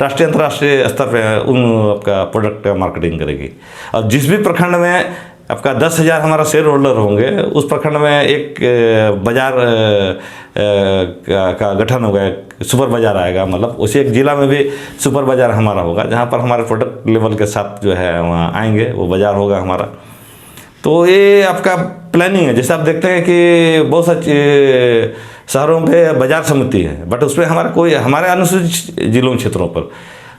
Speaker 1: राष्ट्रीय अंतर्राष्ट्रीय स्तर पर उन आपका प्रोडक्ट का मार्केटिंग करेगी। और जिस भी प्रखंड में आपका 10,000 हमारा शेयर होल्डर होंगे, उस प्रखंड में एक बाजार का गठन होगा, सुपर बाजार आएगा। मतलब उसी एक जिला में भी सुपर बाजार हमारा होगा, जहाँ पर हमारे प्रोडक्ट लेवल के साथ जो है वहाँ आएंगे, वो बाजार होगा हमारा। तो ये आपका प्लानिंग है। जैसे आप देखते हैं कि बहुत सारे शहरों में बाजार समिति है, बट उसमें हमारे अनुसूचित जिलों क्षेत्रों पर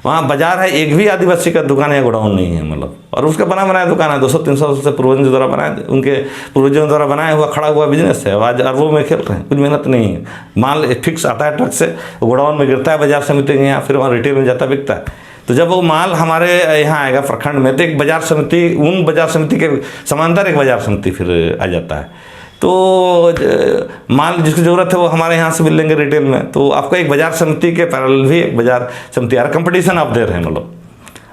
Speaker 1: वहाँ बाजार है, एक भी आदिवासी का दुकान या गोडाउन नहीं है। मतलब और उसका बना बनाया दुकान है, 200-300 वर्ष से पूर्वजों द्वारा बनाया, उनके पूर्वजों द्वारा बनाया हुआ खड़ा हुआ बिजनेस है। आज अरबों में खेल रहे हैं, कुछ मेहनत नहीं है। माल फिक्स आता है ट्रक से, गोडाउन में गिरता है बाजार समिति के यहाँ, फिर वहाँ रिटेल में जाता बिकता है। तो जब वो माल हमारे यहाँ आएगा प्रखंड में, तो एक बाजार समिति, उन बाजार समिति के समांतर एक बाजार समिति फिर आ जाता है। तो माल जिसकी ज़रूरत है वो हमारे यहाँ से मिल लेंगे रिटेल में। तो आपको एक बाजार समिति के पैरेलल भी एक बाजार समिति आ रहा है, कंपटीशन आप दे रहे हैं मतलब।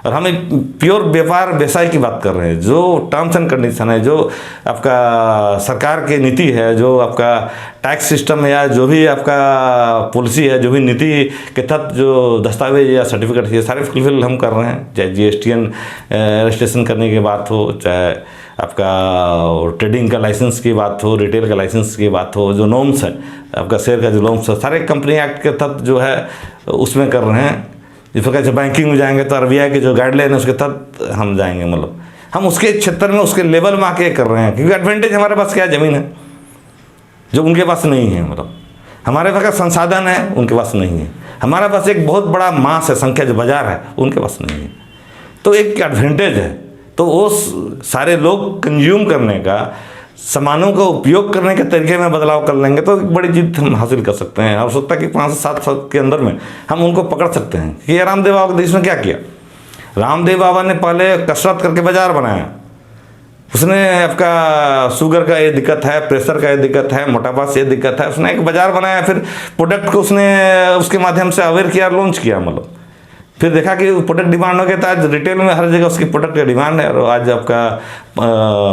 Speaker 1: और हम एक प्योर व्यापार व्यवसाय की बात कर रहे हैं। जो टर्म्स एंड कंडीशन है, जो आपका सरकार की नीति है, जो आपका टैक्स सिस्टम है, या जो भी आपका पॉलिसी है, जो भी नीति के तहत जो दस्तावेज या सर्टिफिकेट है, सारे फुलफिल हम कर रहे हैं। चाहे जीएसटीएन रजिस्ट्रेशन करने की बात हो, चाहे आपका ट्रेडिंग का लाइसेंस की बात हो, रिटेल का लाइसेंस की बात हो, जो नॉर्म्स है आपका शेयर का जो नॉर्म्स है, सारे कंपनी एक्ट के तहत जो है उसमें कर रहे हैं। जिस प्रकार से बैंकिंग में जाएंगे तो आरबीआई के जो गाइडलाइन है उसके तहत हम जाएंगे। मतलब हम उसके क्षेत्र में, उसके लेवल में आके कर रहे हैं, क्योंकि एडवांटेज हमारे पास क्या ज़मीन है जो उनके पास नहीं है। मतलब हमारे पास का संसाधन है, उनके पास नहीं है। हमारे पास एक बहुत बड़ा मास है, संख्या जो बाजार है, उनके पास नहीं है। तो एक एडवांटेज है। तो वो सारे लोग कंज्यूम करने का, सामानों का उपयोग करने के तरीके में बदलाव कर लेंगे तो एक बड़ी जीत हम हासिल कर सकते हैं। और सोचता कि 5 से 7 साल के अंदर में हम उनको पकड़ सकते हैं। कि रामदेव बाबा के देश में क्या किया, रामदेव बाबा ने पहले कसरत करके बाजार बनाया। उसने आपका शुगर का ये दिक्कत है, प्रेशर का ये दिक्कत है, मोटापा से ये दिक्कत है, उसने एक बाजार बनाया। फिर प्रोडक्ट को उसने उसके माध्यम से अवेयर किया, लॉन्च किया। मतलब फिर देखा कि प्रोडक्ट डिमांड हो गया, तो आज रिटेल में हर जगह उसकी प्रोडक्ट का डिमांड है। और आज आपका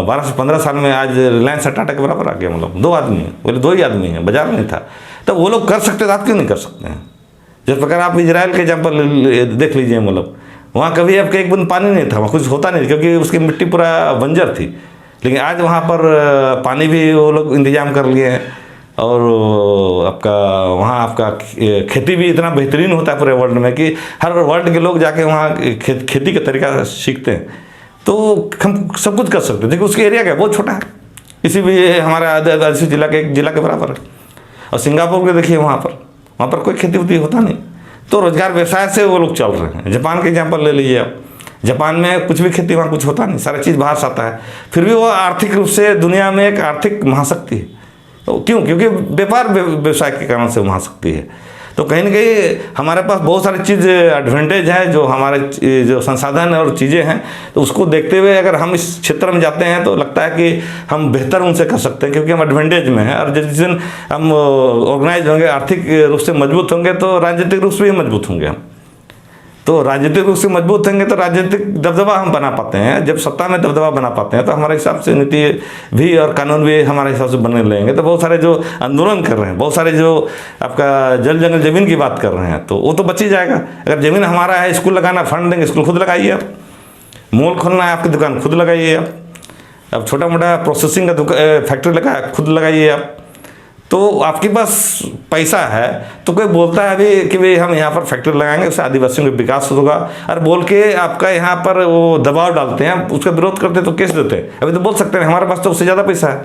Speaker 1: 12 से 15 साल में आज रिलायंस टाटा के बराबर आ गया। मतलब 2 आदमी हैं, पहले 2 ही आदमी हैं, बाजार नहीं था। तो वो लोग कर सकते थे, आप क्यों नहीं कर सकते हैं? जिस प्रकार आप इजराइल के एग्जाम्पल देख लीजिए। मतलब वहाँ कभी आपका एक बूंद पानी नहीं था, वहाँ कुछ होता नहीं, क्योंकि उसकी मिट्टी पूरा बंजर थी। लेकिन आज वहाँ पर पानी भी वो लोग इंतजाम कर लिए हैं। और आपका वहाँ आपका खेती भी इतना बेहतरीन होता है पूरे वर्ल्ड में कि हर वर्ल्ड के लोग जाके वहाँ खेती का तरीका सीखते हैं। तो हम सब कुछ कर सकते हैं। देखिए उसका एरिया क्या बहुत छोटा है, इसी भी हमारे आदिवासी जिला के एक जिला के बराबर है। और सिंगापुर के देखिए वहाँ पर कोई खेती उती होता नहीं, तो रोजगार व्यवसाय से वो लोग चल रहे हैं। जापान के एग्जाम्पल ले लीजिए आप, जापान में कुछ भी खेती वहाँ कुछ होता नहीं, सारा चीज़ बाहर से आता है, फिर भी वो आर्थिक रूप से दुनिया में एक आर्थिक महाशक्ति है। तो क्यों? क्योंकि व्यापार व्यवसाय के कारण से महाशक्ति है। तो कहीं ना कहीं हमारे पास बहुत सारी चीज़ एडवांटेज है, जो हमारे जो संसाधन और चीज़ें हैं, तो उसको देखते हुए अगर हम इस क्षेत्र में जाते हैं तो लगता है कि हम बेहतर उनसे कर सकते हैं, क्योंकि हम एडवांटेज में हैं। और जिस दिन हम ऑर्गेनाइज होंगे, आर्थिक रूप से मजबूत होंगे, तो राजनीतिक रूप से भी मजबूत होंगे हम। तो राजनीतिक रूप से मजबूत होंगे तो राजनीतिक दबदबा हम बना पाते हैं। जब सत्ता में दबदबा बना पाते हैं तो हमारे हिसाब से नीति भी और कानून भी हमारे हिसाब से बनने लगेंगे। तो बहुत सारे जो आंदोलन कर रहे हैं, बहुत सारे जो आपका जल जंगल ज़मीन की बात कर रहे हैं, तो वो तो बच ही जाएगा। अगर ज़मीन हमारा है, स्कूल लगाना, फंड देंगे, स्कूल खुद लगाइए आप। मॉल खोलना है, आपकी दुकान खुद लगाइए आप। अब छोटा मोटा प्रोसेसिंग का फैक्ट्री लगा, खुद लगाइए आप। तो आपके पास पैसा है, तो कोई बोलता है अभी कि भाई हम यहाँ पर फैक्ट्री लगाएंगे, उससे आदिवासियों का विकास होगा, और बोल के आपका यहाँ पर वो दबाव डालते हैं, उसका विरोध करते हैं तो केस देते हैं। अभी तो बोल सकते हैं हमारे पास तो उससे ज़्यादा पैसा है,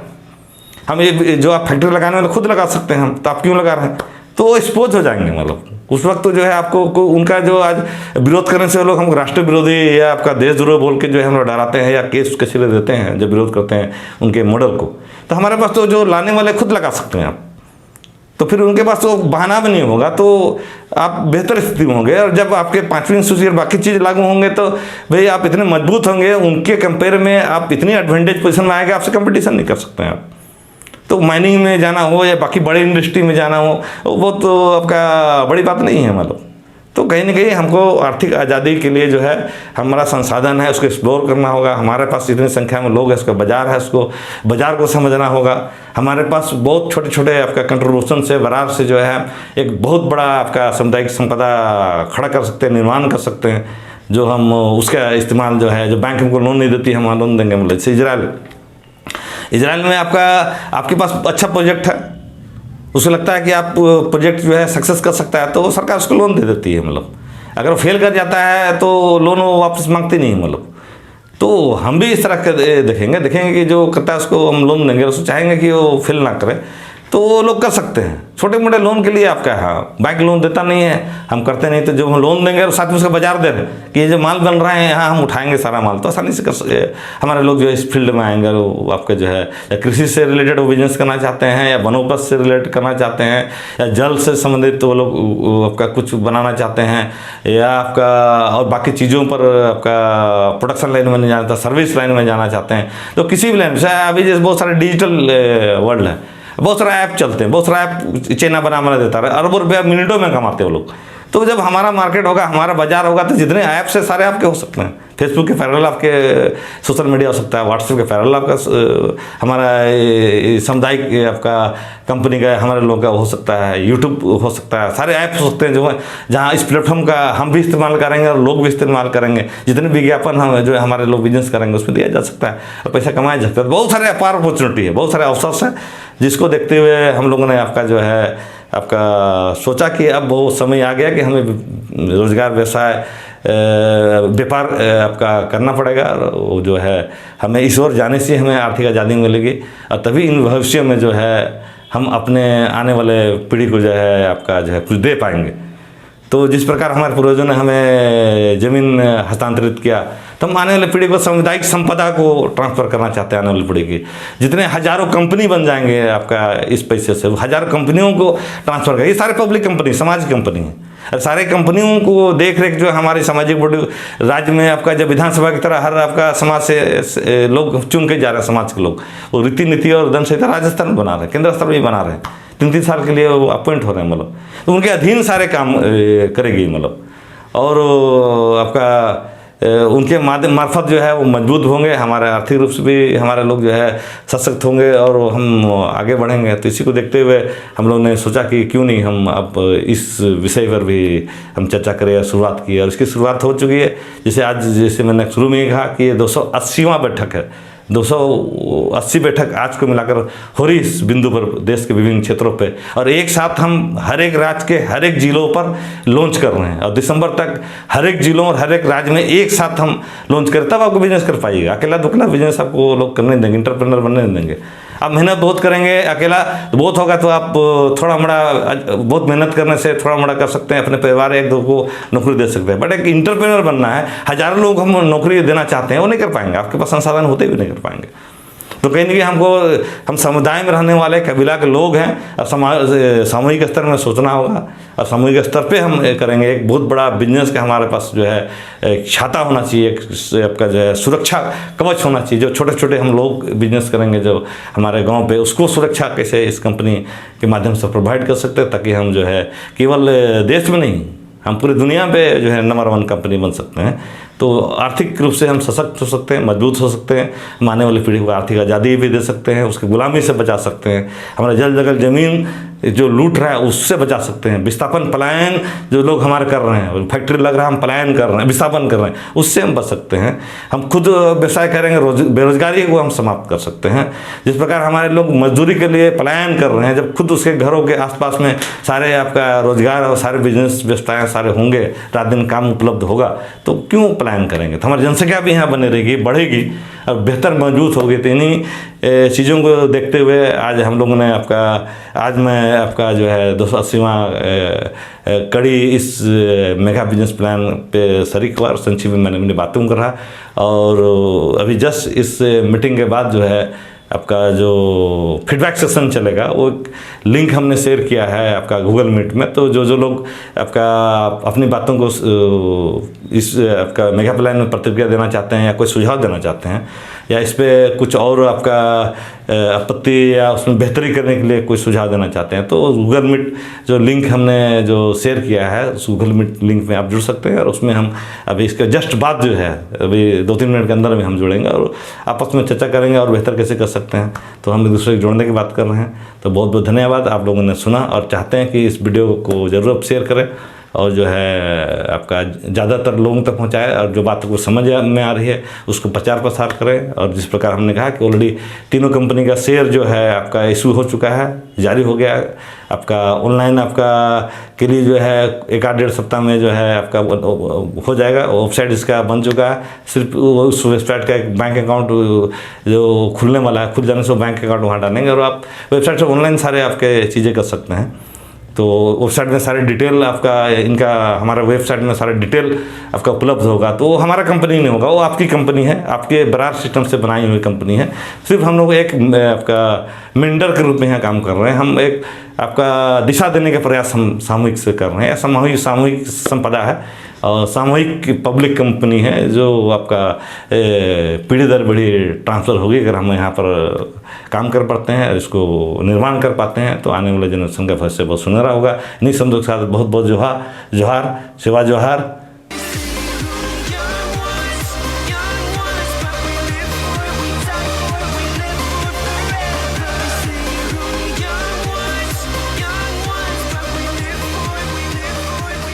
Speaker 1: हम ये जो आप फैक्ट्री लगाने वाले खुद लगा सकते हैं, हम तो आप क्यों लगा रहे हैं? तो वो एक्सपोज हो जाएंगे। मतलब उस वक्त तो जो है आपको उनका जो आज विरोध करने से वो लोग हम राष्ट्र विरोधी या आपका देशद्रोह बोल के जो है हम लोग डराते हैं या केस कैसे देते हैं जब विरोध करते हैं उनके मॉडल को। तो हमारे पास तो जो लाने वाले खुद लगा सकते हैं आप, तो फिर उनके पास तो बहाना भी नहीं होगा, तो आप बेहतर स्थिति में होंगे। और जब आपके 5वीं सूची और बाकी चीज़ लागू होंगे तो भाई आप इतने मजबूत होंगे, उनके कंपेयर में आप इतनी एडवांटेज पोजीशन में आएगा, आपसे कंपटीशन नहीं कर सकते हैं आप। तो माइनिंग में जाना हो या बाकी बड़े इंडस्ट्री में जाना हो, वो तो आपका बड़ी बात नहीं है। मतलब तो कहीं ना कहीं हमको आर्थिक आज़ादी के लिए जो है हमारा संसाधन है उसको एक्सप्लोर करना होगा। हमारे पास इतनी संख्या में लोग हैं, उसका बाजार है, उसको बाजार को समझना होगा। हमारे पास बहुत छोटे छोटे आपका कंट्रीब्यूशन से, बराबर से जो है एक बहुत बड़ा आपका सामुदायिक संपदा खड़ा कर सकते हैं, निर्माण कर सकते हैं, जो हम उसका इस्तेमाल जो है, जो बैंक हमको लोन नहीं देती, हम लोन देंगे। मतलब जैसे इजराइल में आपके पास अच्छा प्रोजेक्ट है, उसे लगता है कि आप प्रोजेक्ट जो है सक्सेस कर सकता है, तो सरकार उसको लोन दे देती है। मतलब अगर वो फेल कर जाता है तो लोन वो वापस मांगती नहीं। मतलब तो हम भी इस तरह के देखेंगे कि जो करता है उसको हम लोन देंगे, उसको चाहेंगे कि वो फेल ना करे, तो वो लोग कर सकते हैं। छोटे मोटे लोन के लिए आपका हाँ बैंक लोन देता नहीं है, हम करते नहीं, तो जो हम लोन देंगे और साथ में उसका बाजार दे रहे हैं कि ये जो माल बन रहा है यहाँ हम उठाएंगे सारा माल, तो आसानी से हमारे लोग जो है इस फील्ड में आएंगे। वो आपके जो है या कृषि से रिलेटेड वो बिजनेस करना चाहते हैं, या वनोपज से रिलेटेड करना चाहते हैं, या जल से संबंधित वो लोग आपका कुछ बनाना चाहते हैं, या आपका और बाकी चीज़ों पर आपका प्रोडक्शन लाइन में नहीं जाना, सर्विस लाइन में जाना चाहते हैं। तो किसी भी लाइन में अभी जैसे बहुत सारे डिजिटल वर्ल्ड है, बहुत सारा ऐप चलते हैं, बहुत सारा ऐप चेना बना देता है, अरबों रुपया मिनटों में कमाते हैं वो लोग। तो जब हमारा मार्केट होगा, हमारा बाजार होगा, तो जितने ऐप से सारे आपके हो सकते हैं। फेसबुक के पैरेलल आपके सोशल मीडिया हो सकता है, व्हाट्सएप के पैरेलल आपका हमारा सामुदायिक आपका कंपनी का हमारे लोगों का हो सकता है, यूट्यूब हो सकता है, सारे ऐप हो सकते हैं जो है जहाँ इस प्लेटफॉर्म का हम भी इस्तेमाल करेंगे और लोग भी इस्तेमाल करेंगे। जितने विज्ञापन हम जो है हमारे लोग बिजनेस करेंगे उसमें दिया जा सकता है और पैसा कमाया जा सकता है। बहुत सारे अपार अपॉर्चुनिटी है, बहुत सारे अवसर हैं, जिसको देखते हुए हम लोगों ने आपका जो है आपका सोचा कि अब वो समय आ गया कि हमें रोजगार व्यवसाय व्यापार आपका करना पड़ेगा। वो जो है हमें इस ओर जाने से हमें आर्थिक आज़ादी मिलेगी, और तभी इन भविष्य में जो है हम अपने आने वाले पीढ़ी को जो है आपका जो है कुछ दे पाएंगे। तो जिस प्रकार हमारे पूर्वजों ने हमें ज़मीन हस्तांतरित किया, तो हम आने वाली पीढ़ी को सामुदायिक संपदा को ट्रांसफ़र करना चाहते हैं। आने वाली पीढ़ी की जितने हज़ारों कंपनी बन जाएंगे आपका इस पैसे से, हज़ारों कंपनियों को ट्रांसफ़र करें। ये सारे पब्लिक कंपनी, सामाजिक कंपनी है, और सारे कंपनियों को देख रेख जो हमारी सामाजिक बॉडी राज्य में आपका जब विधानसभा की तरह हर आपका समाज से लोग चुन के जा रहे हैं, समाज के लोग वो रीति नीति और दंड संहिता राज्य स्तर में बना रहे हैं, केंद्र स्तर में भी बना रहे हैं, 3-3 साल के लिए वो अपॉइंट हो रहे हैं। मतलब तो उनके अधीन सारे काम करेगी। मतलब और आपका उनके माध्यम मार्फत जो है वो मजबूत होंगे, हमारे आर्थिक रूप से भी हमारे लोग जो है सशक्त होंगे और हम आगे बढ़ेंगे। तो इसी को देखते हुए हम लोग ने सोचा कि क्यों नहीं हम अब इस विषय पर भी हम चर्चा करें या शुरुआत की, और इसकी शुरुआत हो चुकी है। जैसे आज जैसे मैंने शुरू में ही कहा कि ये 280वां बैठक है 280 बैठक आज को मिलाकर हो रही इस बिंदु पर देश के विभिन्न क्षेत्रों पे, और एक साथ हम हर एक राज्य के हर एक जिलों पर लॉन्च कर रहे हैं, और दिसंबर तक हर एक जिलों और हर एक राज्य में एक साथ हम लॉन्च करें, तब आपको बिजनेस कर पाइएगा। अकेला दुकला बिजनेस आपको लोग करने देंगे, इंटरप्रेन्योर बनने नहीं देंगे। आप मेहनत बहुत करेंगे, अकेला बहुत होगा तो आप थोड़ा मोड़ा बहुत मेहनत करने से थोड़ा मोड़ा कर सकते हैं, अपने परिवार एक दो को नौकरी दे सकते हैं। बट एक इंटरप्रेन्योर बनना है, हजारों लोग हम नौकरी देना चाहते हैं, वो नहीं कर पाएंगे, आपके पास संसाधन होते भी नहीं कर पाएंगे। तो कहीं ना कहीं हम समुदाय में रहने वाले कबीला के लोग हैं, और सामूहिक स्तर में सोचना होगा, और सामूहिक स्तर पे हम करेंगे। एक बहुत बड़ा बिजनेस का हमारे पास जो है एक छाता होना चाहिए, एक आपका जो है सुरक्षा कवच होना चाहिए। जो छोटे छोटे हम लोग बिजनेस करेंगे जो हमारे गांव पे, उसको सुरक्षा कैसे इस कंपनी के माध्यम से प्रोवाइड कर सकते हैं, ताकि हम जो है केवल देश में नहीं, हम पूरी दुनिया पे जो है नंबर 1 कंपनी बन सकते हैं। तो आर्थिक रूप से हम सशक्त हो सकते हैं, मजबूत हो सकते हैं, हम आने वाली पीढ़ी को आर्थिक आज़ादी भी दे सकते हैं, उसकी गुलामी से बचा सकते हैं, हमारा जल जंगल ज़मीन जो लूट रहा है उससे बचा सकते हैं, विस्थापन पलायन जो लोग हमारे कर रहे हैं, फैक्ट्री लग रहा है हम पलायन कर रहे हैं, विस्थापन कर रहे हैं, उससे हम बच सकते हैं। हम खुद व्यवसाय करेंगे, बेरोजगारी को हम समाप्त कर सकते हैं। जिस प्रकार हमारे लोग मजदूरी के लिए पलायन कर रहे हैं, जब खुद उसके घरों के आसपास में सारे आपका रोजगार और सारे बिजनेस व्यवस्थाएँ सारे होंगे, रात दिन काम उपलब्ध होगा, तो क्यों पलायन करेंगे। तो हमारी जनसंख्या भी यहाँ बनी रहेगी, बढ़ेगी और बेहतर मजबूत होगी। तो इन्हीं चीज़ों को देखते हुए आज हम लोगों ने आज मैं आपका जो है 280वां कड़ी इस मेगा बिजनेस प्लान पे शरीक हुआ, और संक्षिप्त में मैंने अपनी बातों कर रहा। और अभी जस्ट इस मीटिंग के बाद जो है आपका जो फीडबैक सेशन चलेगा, वो लिंक हमने शेयर किया है आपका गूगल मीट में। तो जो लोग आपका अपनी बातों को इस आपका मेगा प्लान में प्रतिक्रिया देना चाहते हैं, या कोई सुझाव देना चाहते हैं, या इस पे कुछ और आपका आपत्ति या उसमें बेहतरी करने के लिए कोई सुझाव देना चाहते हैं, तो गूगल मीट जो लिंक हमने जो शेयर किया है, उस गूगल मीट लिंक में आप जुड़ सकते हैं। और उसमें हम अभी इसके जस्ट बाद जो है अभी 2-3 मिनट के अंदर में हम जुड़ेंगे और आपस में चर्चा करेंगे और बेहतर कैसे कर सकते हैं। तो हम एक दूसरे को जोड़ने की बात कर रहे हैं। तो बहुत बहुत धन्यवाद, आप लोगों ने सुना और चाहते हैं कि इस वीडियो को ज़रूर आप शेयर करें, और जो है आपका ज़्यादातर लोगों तक पहुंचाए, और जो बात को समझ में आ रही है उसको प्रचार प्रसार करें। और जिस प्रकार हमने कहा कि ऑलरेडी तीनों कंपनी का शेयर जो है आपका इशू हो चुका है, जारी हो गया है। आपका ऑनलाइन आपका के लिए जो है 1-1.5 सप्ताह में जो है आपका हो जाएगा। वेबसाइट इसका बन चुका है, सिर्फ उस वेबसाइट का एक बैंक अकाउंट जो खुलने वाला है, खुल जाने से बैंक अकाउंट वहाँ डालेंगे और आप वेबसाइट से ऑनलाइन सारे आपके चीज़ें कर सकते हैं। तो वेबसाइट में सारे डिटेल आपका इनका हमारा वेबसाइट में सारा डिटेल आपका उपलब्ध होगा। तो वो हमारा कंपनी नहीं होगा, वो आपकी कंपनी है, आपके बरार सिस्टम से बनाई हुई कंपनी है। सिर्फ हम लोग एक आपका मेंटर के रूप में यहाँ काम कर रहे हैं। हम एक आपका दिशा देने का प्रयास हम सामूहिक से कर रहे हैं। सामूहिक संपदा है और सामूहिक पब्लिक कंपनी है, जो आपका पीढ़ी दर पीढ़ी ट्रांसफ़र होगी। अगर हम यहाँ पर काम कर पाते हैं और इसको निर्माण कर पाते हैं, तो आने वाले जनरेशन का भविष्य बहुत सुनहरा होगा। इन्हीं शब्दों के साथ बहुत बहुत जोहार, सेवा जोहार।